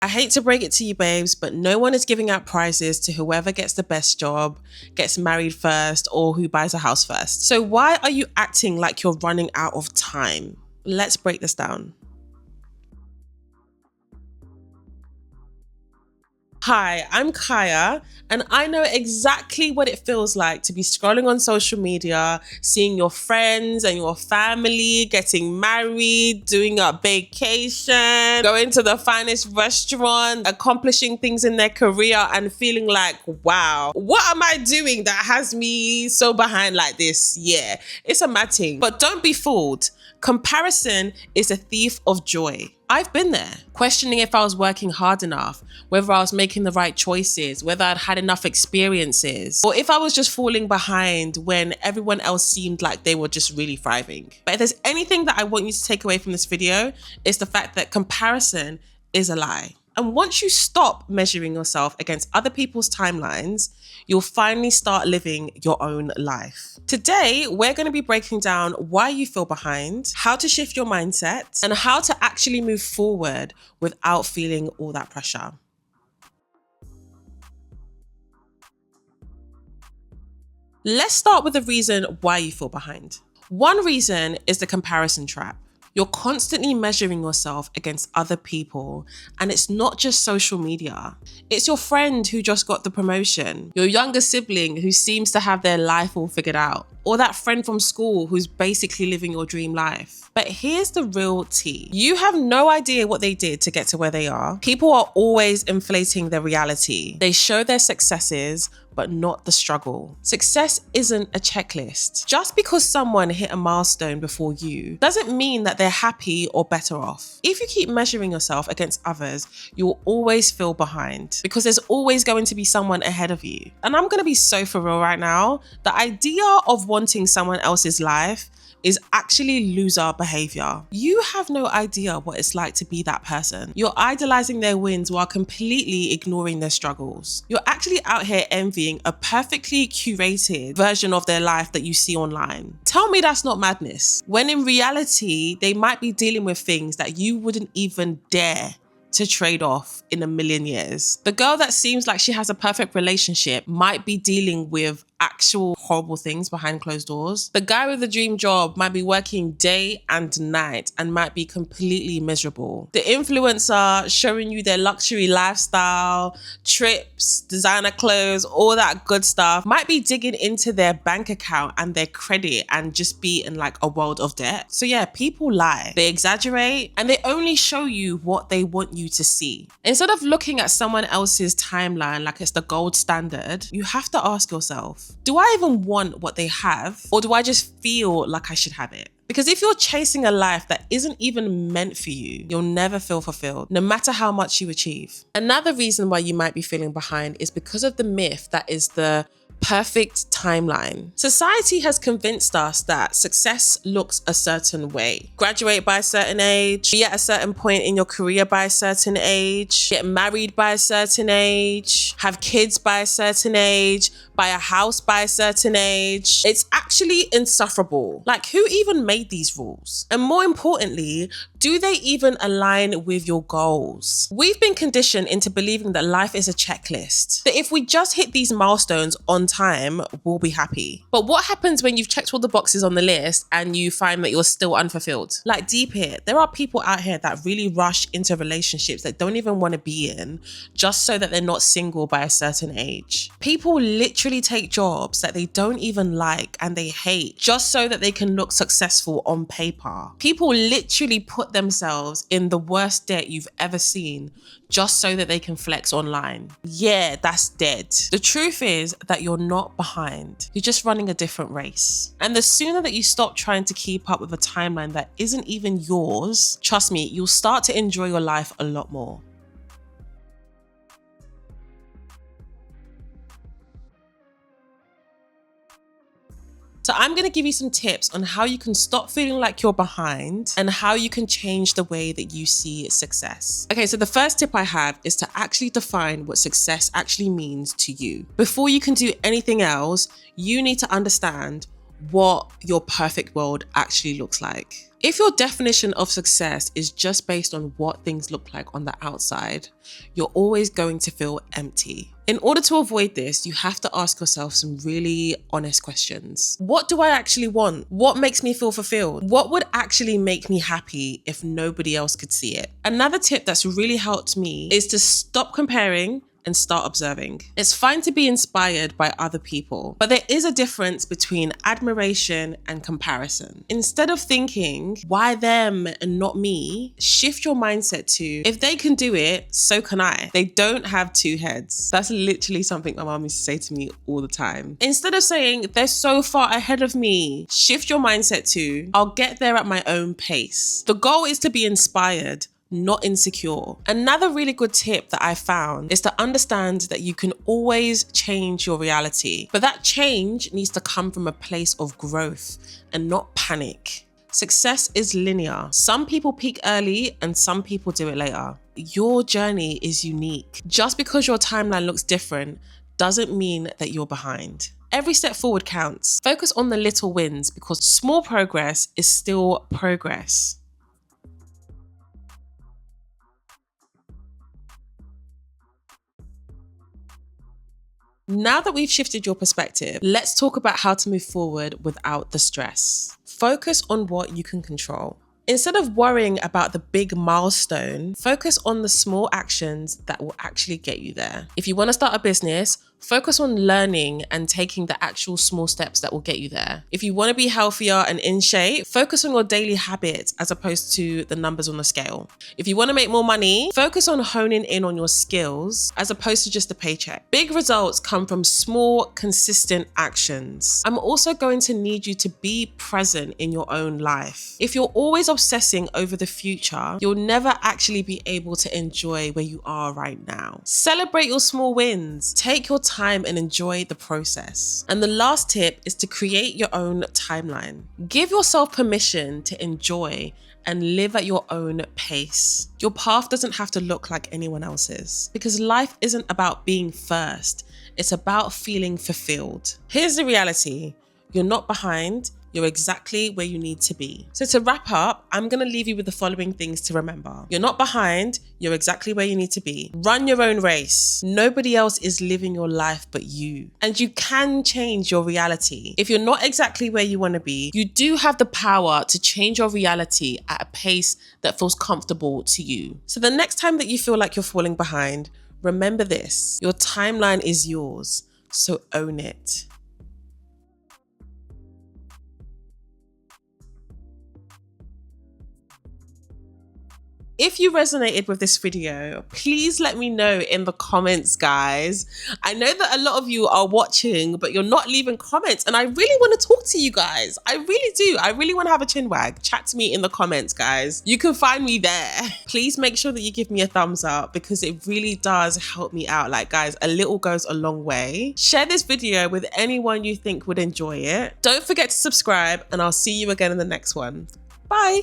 I hate to break it to you, babes, but no one is giving out prizes to whoever gets the best job, gets married first, or who buys a house first. So why are you acting like you're running out of time? Let's break this down. Hi, I'm Kaya, and I know exactly what it feels like to be scrolling on social media, seeing your friends and your family getting married, doing a vacation, going to the finest restaurant, accomplishing things in their career, and feeling like, wow, what am I doing that has me so behind like this? Yeah, it's a mad thing. But don't be fooled. Comparison is a thief of joy. I've been there, questioning if I was working hard enough, whether I was making the right choices, whether I'd had enough experiences, or if I was just falling behind when everyone else seemed like they were just really thriving. But if there's anything that I want you to take away from this video, it's the fact that comparison is a lie. And once you stop measuring yourself against other people's timelines, you'll finally start living your own life. Today, we're going to be breaking down why you feel behind, how to shift your mindset, and how to actually move forward without feeling all that pressure. Let's start with the reason why you feel behind. One reason is the comparison trap. You're constantly measuring yourself against other people, and it's not just social media. It's your friend who just got the promotion, your younger sibling who seems to have their life all figured out, or that friend from school who's basically living your dream life. But here's the real tea. You have no idea what they did to get to where they are. People are always inflating their reality. They show their successes, but not the struggle. Success isn't a checklist. Just because someone hit a milestone before you doesn't mean that they're happy or better off. If you keep measuring yourself against others, you'll always feel behind because there's always going to be someone ahead of you. And I'm gonna be so for real right now. The idea of wanting someone else's life is actually loser behavior. You have no idea what it's like to be that person. You're idolizing their wins while completely ignoring their struggles. You're actually out here envying a perfectly curated version of their life that you see online. Tell me that's not madness. When in reality, they might be dealing with things that you wouldn't even dare to trade off in a million years. The girl that seems like she has a perfect relationship might be dealing with actual horrible things behind closed doors. The guy with the dream job might be working day and night and might be completely miserable. The influencer showing you their luxury lifestyle, trips, designer clothes, all that good stuff might be digging into their bank account and their credit and just be in like a world of debt. So yeah, people lie, they exaggerate, and they only show you what they want you to see. Instead of looking at someone else's timeline like it's the gold standard, you have to ask yourself, do I even want what they have, or do I just feel like I should have it? Because if you're chasing a life that isn't even meant for you, you'll never feel fulfilled, no matter how much you achieve. Another reason why you might be feeling behind is because of the myth that is the perfect timeline. Society has convinced us that success looks a certain way. Graduate by a certain age, be at a certain point in your career by a certain age, get married by a certain age, have kids by a certain age, buy a house by a certain age. It's actually insufferable. Like, who even made these rules? And more importantly, do they even align with your goals? We've been conditioned into believing that life is a checklist, that if we just hit these milestones on time, we'll be happy. But what happens when you've checked all the boxes on the list and you find that you're still unfulfilled? Like, deep here, there are people out here that really rush into relationships that don't even want to be in just so that they're not single by a certain age. People literally take jobs that they don't even like and they hate just so that they can look successful on paper. People literally put themselves in the worst debt you've ever seen just so that they can flex online. Yeah, that's dead. The truth is that you're not behind. You're just running a different race. And the sooner that you stop trying to keep up with a timeline that isn't even yours, trust me, you'll start to enjoy your life a lot more. So I'm going to give you some tips on how you can stop feeling like you're behind and how you can change the way that you see success. Okay, so the first tip I have is to actually define what success actually means to you. Before you can do anything else, you need to understand, what your perfect world actually looks like. If your definition of success is just based on what things look like on the outside, you're always going to feel empty. In order to avoid this, you have to ask yourself some really honest questions. What do I actually want? What makes me feel fulfilled? What would actually make me happy if nobody else could see it? Another tip that's really helped me is to stop comparing and start observing. It's fine to be inspired by other people, but there is a difference between admiration and comparison. Instead of thinking, why them and not me, shift your mindset to, if they can do it, so can I. They don't have two heads. That's literally something my mom used to say to me all the time. Instead of saying, they're so far ahead of me, shift your mindset to, I'll get there at my own pace. The goal is to be inspired, not insecure. Another really good tip that I found is to understand that you can always change your reality, but that change needs to come from a place of growth and not panic. Success is linear. Some people peak early and some people do it later. Your journey is unique. Just because your timeline looks different doesn't mean that you're behind. Every step forward counts. Focus on the little wins because small progress is still progress. Now that we've shifted your perspective, let's talk about how to move forward without the stress. Focus on what you can control. Instead of worrying about the big milestone, focus on the small actions that will actually get you there. If you want to start a business, focus on learning and taking the actual small steps that will get you there. If you want to be healthier and in shape, focus on your daily habits as opposed to the numbers on the scale. If you want to make more money, focus on honing in on your skills as opposed to just a paycheck. Big results come from small, consistent actions. I'm also going to need you to be present in your own life. If you're always obsessing over the future, you'll never actually be able to enjoy where you are right now. Celebrate your small wins. Take your time and enjoy the process. And the last tip is to create your own timeline. Give yourself permission to enjoy and live at your own pace. Your path doesn't have to look like anyone else's because life isn't about being first. It's about feeling fulfilled. Here's the reality. You're not behind. You're exactly where you need to be. So to wrap up, I'm gonna leave you with the following things to remember. You're not behind, you're exactly where you need to be. Run your own race. Nobody else is living your life but you. And you can change your reality. If you're not exactly where you wanna be, you do have the power to change your reality at a pace that feels comfortable to you. So the next time that you feel like you're falling behind, remember this, your timeline is yours, so own it. If you resonated with this video, please let me know in the comments, guys. I know that a lot of you are watching, but you're not leaving comments, and I really want to talk to you guys. I really do. I really want to have a chin wag. Chat to me in the comments, guys. You can find me there. Please make sure that you give me a thumbs up because it really does help me out. Like, guys, a little goes a long way. Share this video with anyone you think would enjoy it. Don't forget to subscribe, and I'll see you again in the next one. Bye.